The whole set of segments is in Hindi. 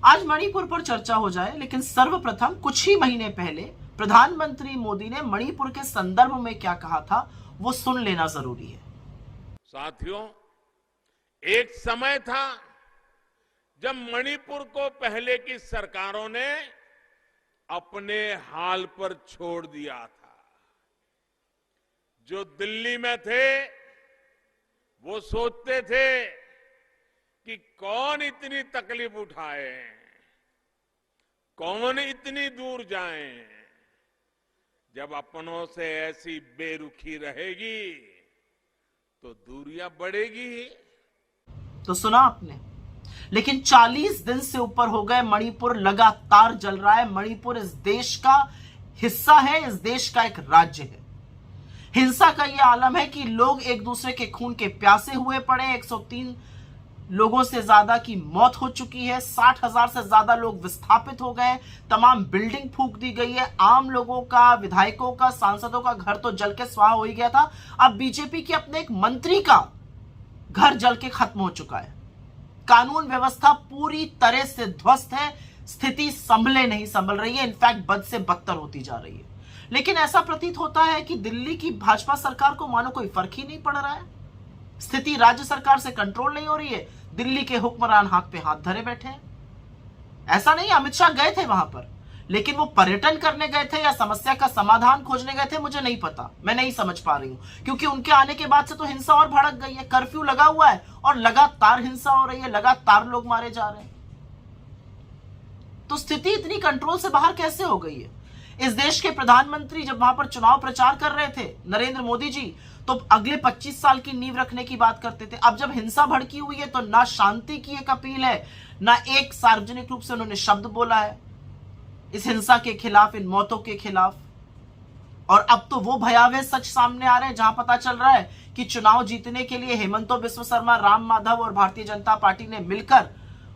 आज मणिपुर पर चर्चा हो जाए, लेकिन सर्वप्रथम कुछ ही महीने पहले प्रधानमंत्री मोदी ने मणिपुर के संदर्भ में क्या कहा था वो सुन लेना जरूरी है। साथियों, एक समय था जब मणिपुर को पहले की सरकारों ने अपने हाल पर छोड़ दिया था। जो दिल्ली में थे वो सोचते थे कि कौन इतनी तकलीफ उठाए, कौन इतनी दूर जाए। जब अपनों से ऐसी बेरुखी रहेगी तो दूरियां बढ़ेगी ही। तो सुना आपने, लेकिन 40 दिन से ऊपर हो गए, मणिपुर लगातार जल रहा है। मणिपुर इस देश का हिस्सा है, इस देश का एक राज्य है। हिंसा का यह आलम है कि लोग एक दूसरे के खून के प्यासे हुए पड़े। 103 लोगों से ज्यादा की मौत हो चुकी है। 60,000 से ज्यादा लोग विस्थापित हो गए। तमाम बिल्डिंग फूंक दी गई है। आम लोगों का, विधायकों का, सांसदों का घर तो जल के स्वाहा हो ही गया था। अब बीजेपी के अपने एक मंत्री का घर जल के खत्म हो चुका है। कानून व्यवस्था पूरी तरह से ध्वस्त है। स्थिति नहीं संभल रही है, इनफैक्ट बद से बदतर होती जा रही है। लेकिन ऐसा प्रतीत होता है कि दिल्ली की भाजपा सरकार को मानो कोई फर्क ही नहीं पड़ रहा है। स्थिति राज्य सरकार से कंट्रोल नहीं हो रही है। दिल्ली के हुक्मरान हाथ पे हाथ धरे बैठे हैं। ऐसा नहीं, अमित शाह गए थे वहां पर, लेकिन वो पर्यटन करने गए थे या समस्या का समाधान खोजने गए थे, मुझे नहीं पता। मैं नहीं समझ पा रही हूं, क्योंकि उनके आने के बाद से तो हिंसा और भड़क गई है। कर्फ्यू लगा हुआ है और लगातार हिंसा हो रही है, लगातार लोग मारे जा रहे हैं। तो स्थिति इतनी कंट्रोल से बाहर कैसे हो गई है? इस देश के प्रधानमंत्री जब वहां पर चुनाव प्रचार कर रहे थे, नरेंद्र मोदी जी, तो अगले 25 साल की नींव रखने की बात करते थे। अब जब हिंसा भड़की हुई है तो ना शांति की एक अपील है, ना एक सार्वजनिक रूप से उन्होंने शब्द बोला है इस हिंसा के खिलाफ, इन मौतों के खिलाफ। और अब तो वो भयावह सच सामने आ रहे हैं जहां पता चल रहा है कि चुनाव जीतने के लिए हेमंतो बिस्व शर्मा, राम माधव और भारतीय जनता पार्टी ने मिलकर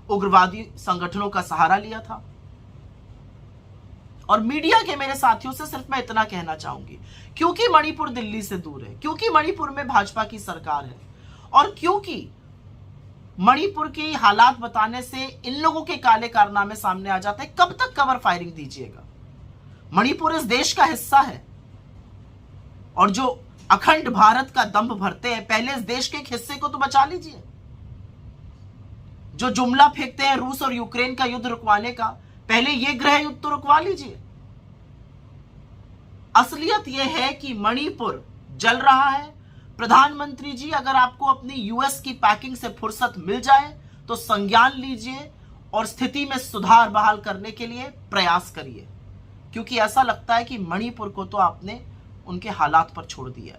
उग्रवादी संगठनों का सहारा लिया था। और मीडिया के मेरे साथियों से सिर्फ मैं इतना कहना चाहूंगी, क्योंकि मणिपुर दिल्ली से दूर है, क्योंकि मणिपुर में भाजपा की सरकार है, और क्योंकि मणिपुर के हालात बताने से इन लोगों के काले कारनामे सामने आ जाते हैं, कब तक कवर फायरिंग दीजिएगा? मणिपुर इस देश का हिस्सा है, और जो अखंड भारत का दंभ भरते हैं, पहले इस देश के एक हिस्से को तो बचा लीजिए। जो जुमला फेंकते हैं रूस और यूक्रेन का युद्ध रुकवाने का, पहले यह गृह युद्ध तो रुकवा लीजिए। असलियत यह है कि मणिपुर जल रहा है। प्रधानमंत्री जी, अगर आपको अपनी यूएस की पैकिंग से फुर्सत मिल जाए तो संज्ञान लीजिए और स्थिति में सुधार बहाल करने के लिए प्रयास करिए, क्योंकि ऐसा लगता है कि मणिपुर को तो आपने उनके हालात पर छोड़ दिया।